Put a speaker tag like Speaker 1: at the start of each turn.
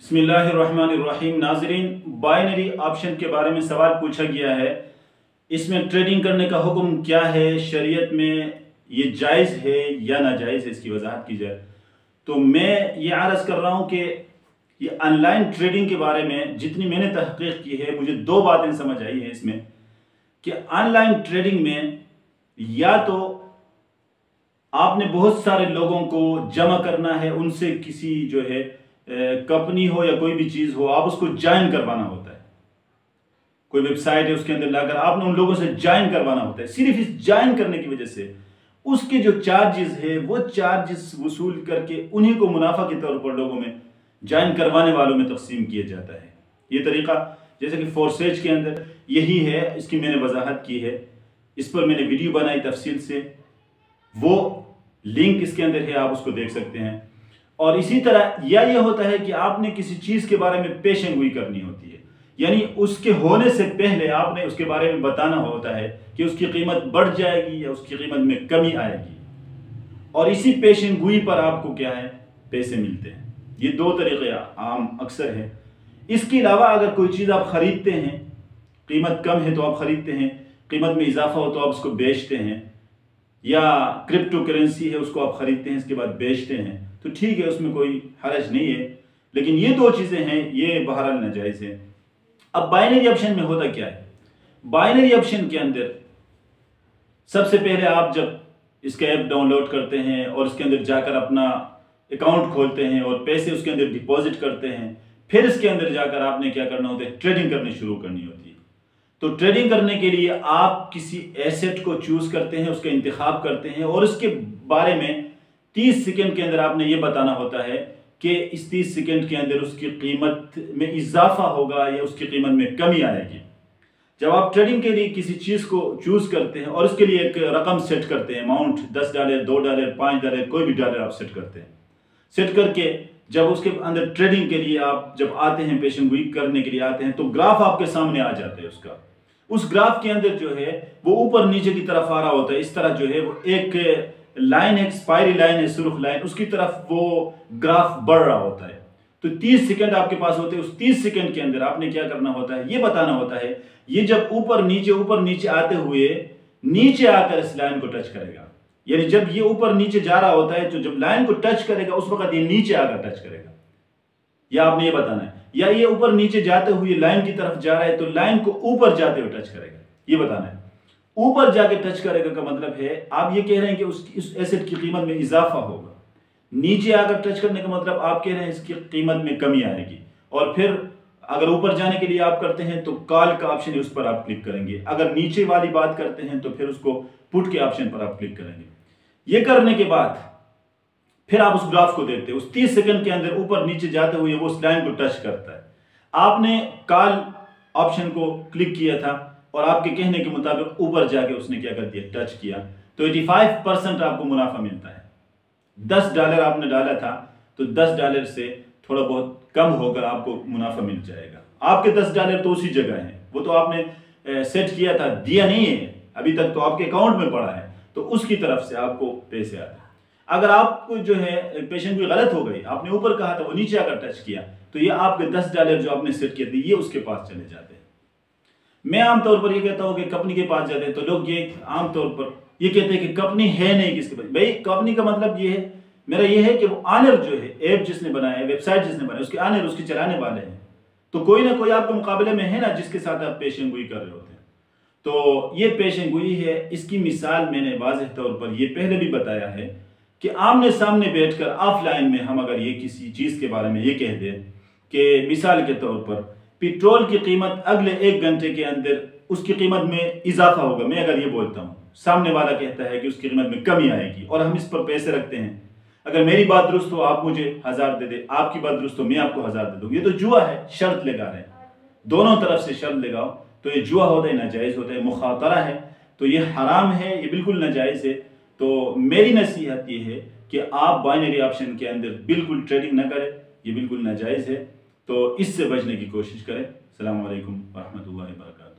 Speaker 1: بسم اللہ الرحمن الرحیم۔ ناظرین، بائنری آپشن کے بارے میں سوال پوچھا گیا ہے۔ اس میں ٹریڈنگ کرنے کا حکم کیا ہے، شریعت میں یہ جائز ہے یا ناجائز ہے، اس کی وضاحت کی جائے تو میں یہ عرض کر رہا ہوں کہ یہ آن لائن ٹریڈنگ کے بارے میں جتنی میں نے تحقیق کی ہے، مجھے دو باتیں سمجھ آئی ہیں اس میں کہ آن لائن ٹریڈنگ میں یا تو آپ نے بہت سارے لوگوں کو جمع کرنا ہے، ان سے کسی جو ہے کمپنی ہو یا کوئی بھی چیز ہو، آپ اس کو جوائن کروانا ہوتا ہے۔ کوئی ویب سائٹ ہے، اس کے اندر لا کر آپ نے ان لوگوں سے جوائن کروانا ہوتا ہے۔ صرف اس جوائن کرنے کی وجہ سے اس کے جو چارجز ہے وہ چارجز وصول کر کے انہیں کو منافع کے طور پر لوگوں میں جوائن کروانے والوں میں تقسیم کیا جاتا ہے۔ یہ طریقہ جیسے کہ فورسیج کے اندر یہی ہے، اس کی میں نے وضاحت کی ہے، اس پر میں نے ویڈیو بنائی تفصیل سے، وہ لنک اس کے اندر ہے، آپ اس کو دیکھ سکتے ہیں۔ اور اسی طرح یہ ہوتا ہے کہ آپ نے کسی چیز کے بارے میں پیشن گوئی کرنی ہوتی ہے، یعنی اس کے ہونے سے پہلے آپ نے اس کے بارے میں بتانا ہوتا ہے کہ اس کی قیمت بڑھ جائے گی یا اس کی قیمت میں کمی آئے گی، اور اسی پیشن گوئی پر آپ کو کیا ہے، پیسے ملتے ہیں۔ یہ دو طریقے عام اکثر ہیں۔ اس کے علاوہ اگر کوئی چیز آپ خریدتے ہیں، قیمت کم ہے تو آپ خریدتے ہیں، قیمت میں اضافہ ہو تو آپ اس کو بیچتے ہیں، یا کرپٹو کرنسی ہے اس کو آپ خریدتے ہیں اس کے بعد بیچتے ہیں، تو ٹھیک ہے، اس میں کوئی حرج نہیں ہے، لیکن یہ دو چیزیں ہیں، یہ بہرحال ناجائز ہے۔ اب بائنری آپشن میں ہوتا کیا ہے؟ بائنری آپشن کے اندر سب سے پہلے آپ جب اس کا ایپ ڈاؤن لوڈ کرتے ہیں اور اس کے اندر جا کر اپنا اکاؤنٹ کھولتے ہیں اور پیسے اس کے اندر ڈپازٹ کرتے ہیں، پھر اس کے اندر جا کر آپ نے کیا کرنا ہوتا ہے، ٹریڈنگ کرنی شروع کرنی ہوتی ہے۔ تو ٹریڈنگ کرنے کے لیے آپ کسی ایسٹ کو چوز کرتے ہیں، اس کا انتخاب کرتے ہیں، اور اس کے بارے میں 30 سیکنڈ کے اندر آپ نے یہ بتانا ہوتا ہے کہ اس 30 سیکنڈ کے اندر اس کی قیمت میں اضافہ ہوگا یا اس کی قیمت میں کمی آئے گی۔ جب آپ ٹریڈنگ کے لیے کسی چیز کو چوز کرتے ہیں اور اس کے لیے ایک رقم سیٹ کرتے ہیں، اماؤنٹ $10، $2، $5، کوئی بھی ڈالر آپ سیٹ کرتے ہیں، سیٹ کر کے جب اس کے اندر ٹریڈنگ کے لیے آپ جب آتے ہیں، پیشن گوئی کرنے کے لیے آتے ہیں، تو گراف آپ کے سامنے آ جاتے ہیں۔ اس گراف کے اندر جو ہے وہ اوپر نیچے کی طرف آ رہا ہوتا ہے، اس طرح جو ہے وہ ایک لائن، ایک سپائری لائن ہے، سرخ لائن، اس کی طرف وہ گراف بڑھ رہا ہوتا ہے۔ تو 30 سیکنڈ آپ کے پاس ہوتے ہیں، اس 30 سیکنڈ کے اندر آپ نے کیا کرنا ہوتا ہے، یہ بتانا ہوتا ہے، یہ جب اوپر نیچے آتے ہوئے نیچے آ کر اس لائن کو ٹچ کرے گا، یعنی جب یہ اوپر نیچے جا رہا ہوتا ہے تو جب لائن کو ٹچ کرے گا اس وقت یہ نیچے آ کر ٹچ کرے گا، یا آپ نے یہ بتانا ہے، یا یہ اوپر نیچے جاتے ہوئے لائن کی طرف جا رہا ہے تو لائن کو اوپر جاتے ہوئے ٹچ کرے گا، یہ بتانا ہے۔ اوپر جا کے ٹچ کرے گا کا مطلب ہے آپ یہ کہہ رہے ہیں کہ اس ایسٹ کی قیمت میں اضافہ ہوگا، نیچے آ کر ٹچ کرنے کا مطلب آپ کہہ رہے ہیں اس کی قیمت میں کمی آئے گی، اور پھر اگر اوپر جانے کے لیے آپ کرتے ہیں تو کال کا آپشن ہے، اس پر آپ کلک کریں گے، اگر نیچے والی بات کرتے ہیں تو پھر اس کو پٹ کے آپشن پر آپ کلک کریں گے۔ یہ کرنے کے بعد پھر آپ اس گراف کو دیکھتے ہیں، اس 30 سیکنڈ کے اندر اوپر نیچے جاتے ہوئے وہ اس لائن کو ٹچ کرتا ہے۔ آپ نے کال آپشن کو کلک کیا تھا اور آپ کے کہنے کے مطابق اوپر جا کے اس نے کیا کر دیا، ٹچ کیا، تو 85% آپ کو منافع ملتا ہے۔ $10 آپ نے ڈالا تھا تو $10 سے تھوڑا بہت کم ہو کر آپ کو منافع مل جائے گا۔ آپ کے $10 تو اسی جگہ ہیں، وہ تو آپ نے سیٹ کیا تھا، دیا نہیں ہے ابھی تک، تو آپ کے اکاؤنٹ میں پڑا ہے، تو اس کی طرف سے آپ کو پیسے آتے ہیں۔ اگر آپ کو جو ہے پیشن گوئی غلط ہو گئی، آپ نے اوپر کہا تھا وہ نیچے آ کر ٹچ کیا، تو یہ آپ کے $10 جو آپ نے سیٹ کیے تھے یہ اس کے پاس چلے جاتے ہیں۔ میں عام طور پر یہ کہتا ہوں کہ کمپنی کے پاس جاتے ہیں تو لوگ یہ عام طور پر یہ کہتے ہیں کہ کمپنی ہے نہیں کس کے پاس۔ بھائی کمپنی کا مطلب یہ ہے، میرا یہ ہے کہ وہ آنر جو ہے، ایپ جس نے بنایا ہے، ویب سائٹ جس نے بنایا ہے، اس کے آنر، اس کے چلانے والے ہیں، تو کوئی نہ کوئی آپ کے مقابلے میں ہے نا جس کے ساتھ آپ پیشن گوئی کر رہے ہوتے ہیں۔ تو یہ پیشن گوئی ہے، اس کی مثال میں نے واضح طور پر یہ پہلے بھی بتایا ہے کہ آمنے سامنے بیٹھ کر آف لائن میں ہم اگر یہ کسی چیز کے بارے میں یہ کہہ دیں کہ مثال کے طور پر پیٹرول کی قیمت اگلے 1 گھنٹے کے اندر اس کی قیمت میں اضافہ ہوگا، میں اگر یہ بولتا ہوں، سامنے والا کہتا ہے کہ اس کی قیمت میں کمی آئے گی، اور ہم اس پر پیسے رکھتے ہیں، اگر میری بات درست ہو آپ مجھے 1000 دے دیں، آپ کی بات درست ہو میں آپ کو 1000 دے دوں، یہ تو جوا ہے، شرط لگا رہے ہیں، دونوں طرف سے شرط لگاؤ، تو یہ جوا ہوتا ہے، ناجائز ہوتا ہے، مخاطرہ ہے، تو یہ حرام ہے، یہ بالکل ناجائز ہے۔ تو میری نصیحت یہ ہے کہ آپ بائنری آپشن کے اندر بالکل ٹریڈنگ نہ کریں، یہ بالکل ناجائز ہے، تو اس سے بچنے کی کوشش کریں۔ السلام علیکم ورحمۃ اللہ وبرکاتہ۔